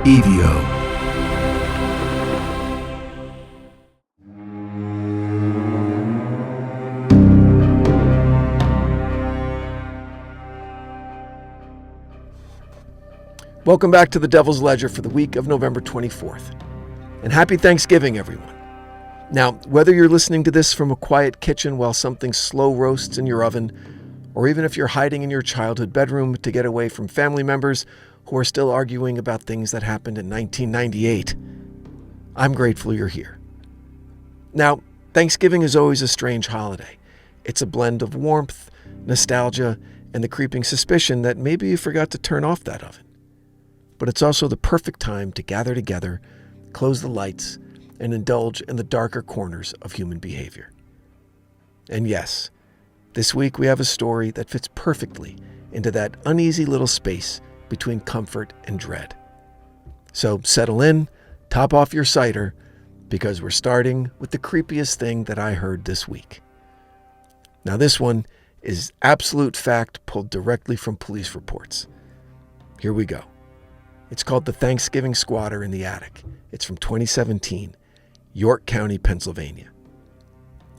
EVO. Welcome back to the Devil's Ledger for the week of November 24th. And happy Thanksgiving, everyone. Now, whether you're listening to this from a quiet kitchen while something slow roasts in your oven, or even if you're hiding in your childhood bedroom to get away from family members who are still arguing about things that happened in 1998, I'm grateful you're here. Now, Thanksgiving is always a strange holiday. It's a blend of warmth, nostalgia, and the creeping suspicion that maybe you forgot to turn off that oven. But it's also the perfect time to gather together, close the lights, and indulge in the darker corners of human behavior. And yes, this week we have a story that fits perfectly into that uneasy little space between comfort and dread. So settle in, top off your cider, because we're starting with the creepiest thing that I heard this week. Now this one is absolute fact pulled directly from police reports. Here we go. It's called The Thanksgiving Squatter in the Attic. It's from 2017, York County, Pennsylvania.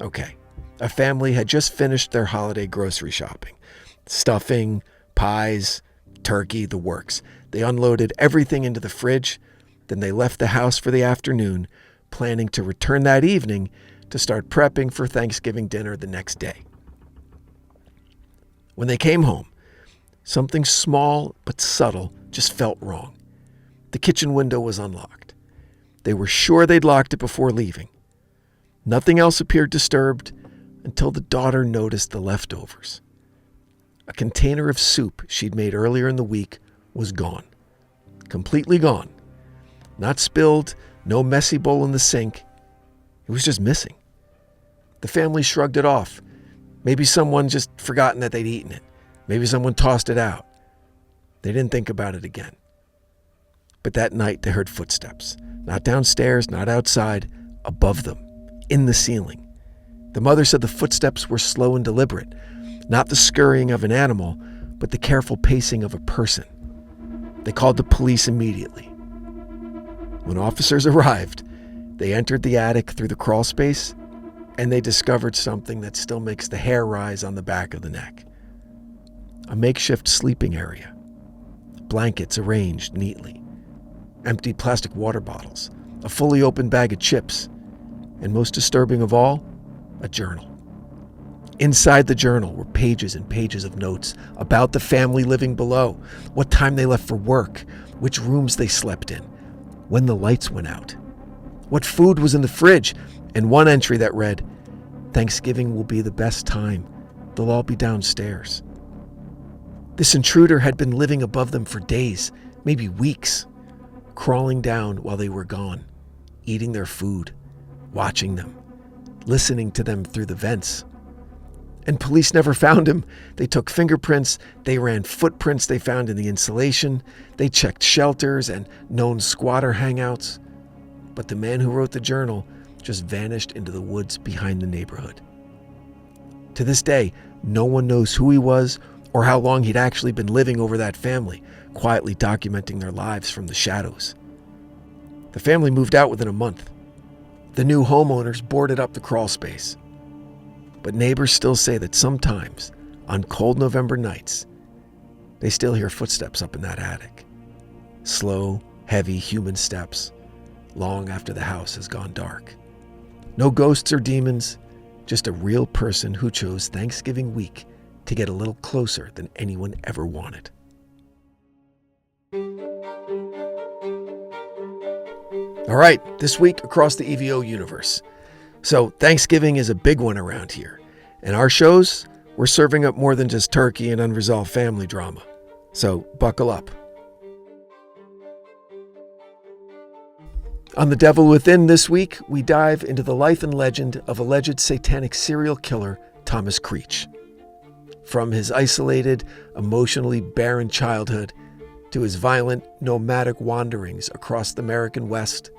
Okay, a family had just finished their holiday grocery shopping. Stuffing, pies, turkey, the works. They unloaded everything into the fridge, then they left the house for the afternoon, planning to return that evening to start prepping for Thanksgiving dinner the next day. When they came home, something small but subtle just felt wrong. The kitchen window was unlocked. They were sure they'd locked it before leaving. Nothing else appeared disturbed until the daughter noticed the leftovers. A container of soup she'd made earlier in the week was gone. Completely gone. Not spilled, no messy bowl in the sink. It was just missing. The family shrugged it off. Maybe someone just forgotten that they'd eaten it. Maybe someone tossed it out. They didn't think about it again. But that night they heard footsteps. Not downstairs, not outside, above them, in the ceiling. The mother said the footsteps were slow and deliberate, not the scurrying of an animal, but the careful pacing of a person. They called the police immediately. When officers arrived, they entered the attic through the crawl space, and they discovered something that still makes the hair rise on the back of the neck. A makeshift sleeping area. Blankets arranged neatly. Empty plastic water bottles, a fully opened bag of chips, and most disturbing of all, a journal. Inside the journal were pages and pages of notes about the family living below, what time they left for work, which rooms they slept in, when the lights went out, what food was in the fridge, and one entry that read, "Thanksgiving will be the best time. They'll all be downstairs." This intruder had been living above them for days, maybe weeks, crawling down while they were gone, eating their food, watching them, listening to them through the vents. And police never found him. They took fingerprints, they ran footprints they found in the insulation, they checked shelters and known squatter hangouts. But the man who wrote the journal just vanished into the woods behind the neighborhood. To this day, no one knows who he was or how long he'd actually been living over that family, quietly documenting their lives from the shadows. The family moved out within a month. The new homeowners boarded up the crawl space. But neighbors still say that sometimes, on cold November nights, they still hear footsteps up in that attic. Slow, heavy human steps, long after the house has gone dark. No ghosts or demons, just a real person who chose Thanksgiving week to get a little closer than anyone ever wanted. All right, this week across the EVO universe. So Thanksgiving is a big one around here. And our shows, we're serving up more than just turkey and unresolved family drama. So buckle up. On The Devil Within this week, we dive into the life and legend of alleged satanic serial killer Thomas Creech. From his isolated, emotionally barren childhood to his violent, nomadic wanderings across the American West,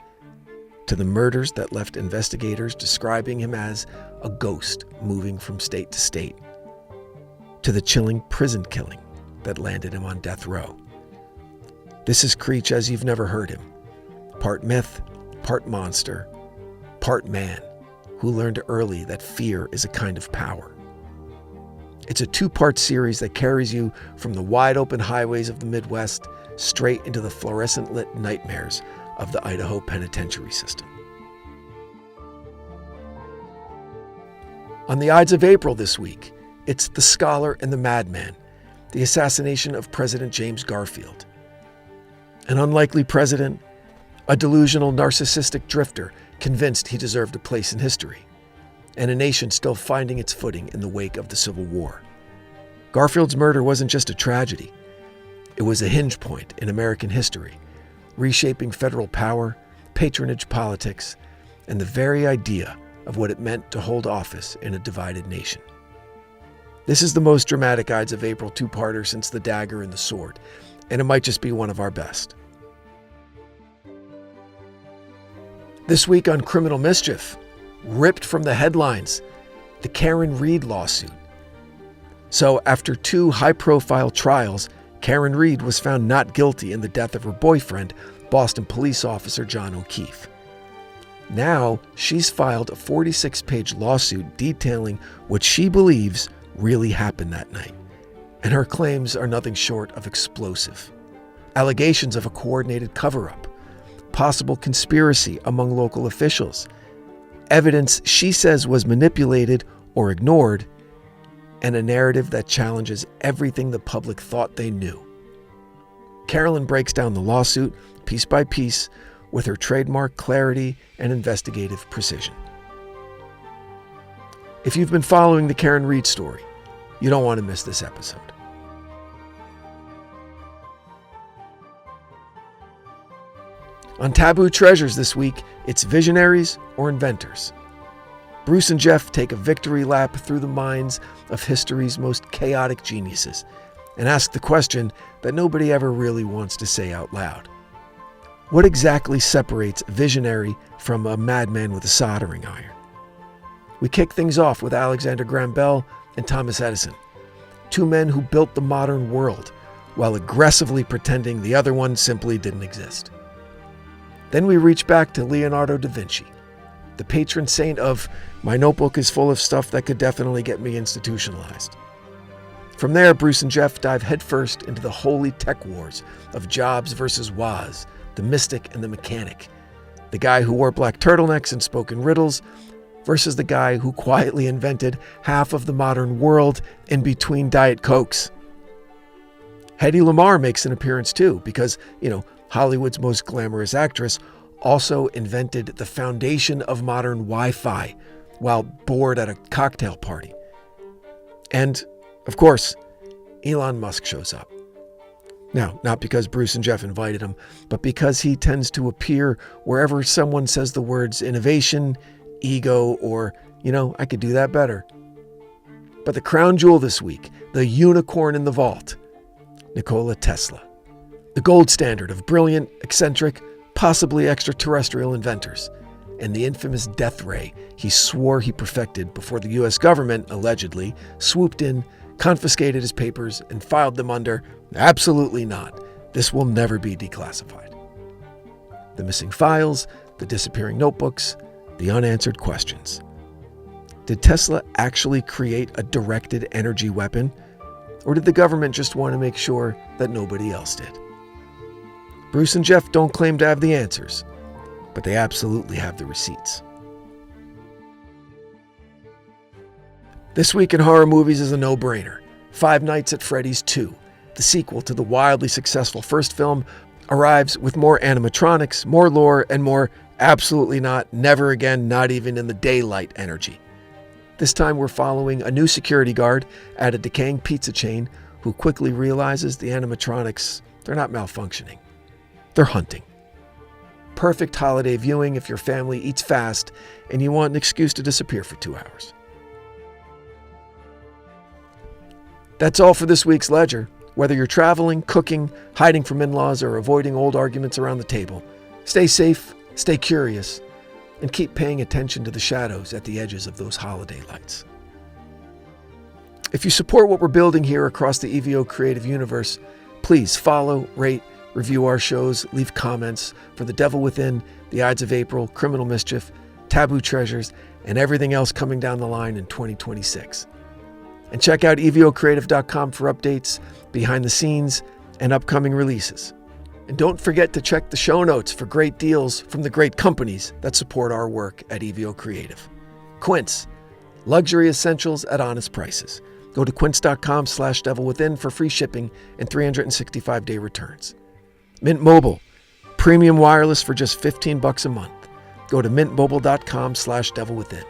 to the murders that left investigators describing him as a ghost moving from state to state, to the chilling prison killing that landed him on death row. This is Creech as you've never heard him. Part myth, part monster, part man who learned early that fear is a kind of power. It's a 2-part series that carries you from the wide-open highways of the Midwest straight into the fluorescent-lit nightmares of the Idaho penitentiary system. On the Ides of April this week, it's The Scholar and the Madman, the assassination of President James Garfield. An unlikely president, a delusional narcissistic drifter convinced he deserved a place in history, and a nation still finding its footing in the wake of the Civil War. Garfield's murder wasn't just a tragedy. It was a hinge point in American history, reshaping federal power, patronage politics, and the very idea of what it meant to hold office in a divided nation. This is the most dramatic Ides of April 2-parter since The Dagger and the Sword, and it might just be one of our best. This week on Criminal Mischief, ripped from the headlines, the Karen Reed lawsuit. So after 2 high-profile trials, Karen Reed was found not guilty in the death of her boyfriend, Boston police officer John O'Keefe. Now, she's filed a 46-page lawsuit detailing what she believes really happened that night. And her claims are nothing short of explosive. Allegations of a coordinated cover-up, possible conspiracy among local officials, evidence she says was manipulated or ignored, and a narrative that challenges everything the public thought they knew. Carolyn breaks down the lawsuit piece by piece with her trademark clarity and investigative precision. If you've been following the Karen Reed story, you don't want to miss this episode. On Taboo Treasures this week, it's visionaries or inventors. Bruce and Jeff take a victory lap through the minds of history's most chaotic geniuses and ask the question that nobody ever really wants to say out loud. What exactly separates a visionary from a madman with a soldering iron? We kick things off with Alexander Graham Bell and Thomas Edison, 2 men who built the modern world while aggressively pretending the other one simply didn't exist. Then we reach back to Leonardo da Vinci, the patron saint of "my notebook is full of stuff that could definitely get me institutionalized." From there, Bruce and Jeff dive headfirst into the holy tech wars of Jobs versus Woz, the mystic and the mechanic, the guy who wore black turtlenecks and spoke in riddles versus the guy who quietly invented half of the modern world in between Diet Cokes. Hedy Lamarr makes an appearance too because, Hollywood's most glamorous actress also invented the foundation of modern Wi-Fi while bored at a cocktail party. And, of course, Elon Musk shows up. Now, not because Bruce and Jeff invited him, but because he tends to appear wherever someone says the words innovation, ego, or, I could do that better. But the crown jewel this week, the unicorn in the vault, Nikola Tesla. The gold standard of brilliant, eccentric, possibly extraterrestrial inventors, and the infamous death ray he swore he perfected before the U.S. government, allegedly, swooped in, confiscated his papers, and filed them under, absolutely not, this will never be declassified. The missing files, the disappearing notebooks, the unanswered questions. Did Tesla actually create a directed energy weapon, or did the government just want to make sure that nobody else did? Bruce and Jeff don't claim to have the answers, but they absolutely have the receipts. This week in horror movies is a no-brainer. Five Nights at Freddy's 2, the sequel to the wildly successful first film, arrives with more animatronics, more lore, and more absolutely not, never again, not even in the daylight energy. This time we're following a new security guard at a decaying pizza chain who quickly realizes the animatronics, they're not malfunctioning. They're hunting. Perfect holiday viewing if your family eats fast and you want an excuse to disappear for 2 hours. That's all for this week's Ledger. Whether you're traveling, cooking, hiding from in-laws, or avoiding old arguments around the table, stay safe, stay curious, and keep paying attention to the shadows at the edges of those holiday lights. If you support what we're building here across the EVO creative universe, please follow, rate, review our shows, leave comments for The Devil Within, The Ides of April, Criminal Mischief, Taboo Treasures, and everything else coming down the line in 2026. And check out evocreative.com for updates, behind the scenes, and upcoming releases. And don't forget to check the show notes for great deals from the great companies that support our work at EVO Creative. Quince, luxury essentials at honest prices. Go to quince.com/devilwithin for free shipping and 365-day returns. Mint Mobile, premium wireless for just $15 a month. Go to mintmobile.com/devilwithin.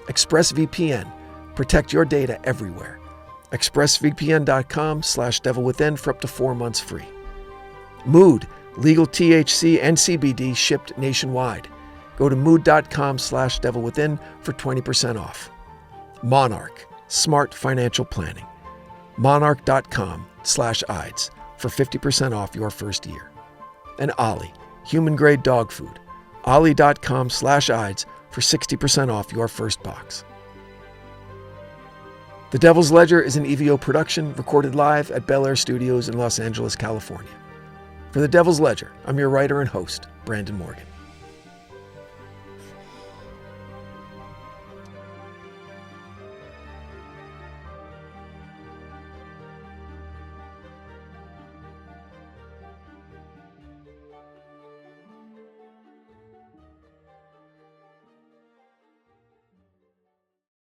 ExpressVPN, protect your data everywhere. expressvpn.com/devilwithin for up to 4 months free. Mood, legal THC and CBD shipped nationwide. Go to mood.com/devilwithin for 20% off. Monarch, smart financial planning. Monarch.com/Ides for 50% off your first year. And Ollie, human-grade dog food. Ollie.com/Ides for 60% off your first box. The Devil's Ledger is an EVO production recorded live at Bel Air Studios in Los Angeles, California. For The Devil's Ledger, I'm your writer and host, Brandon Morgan.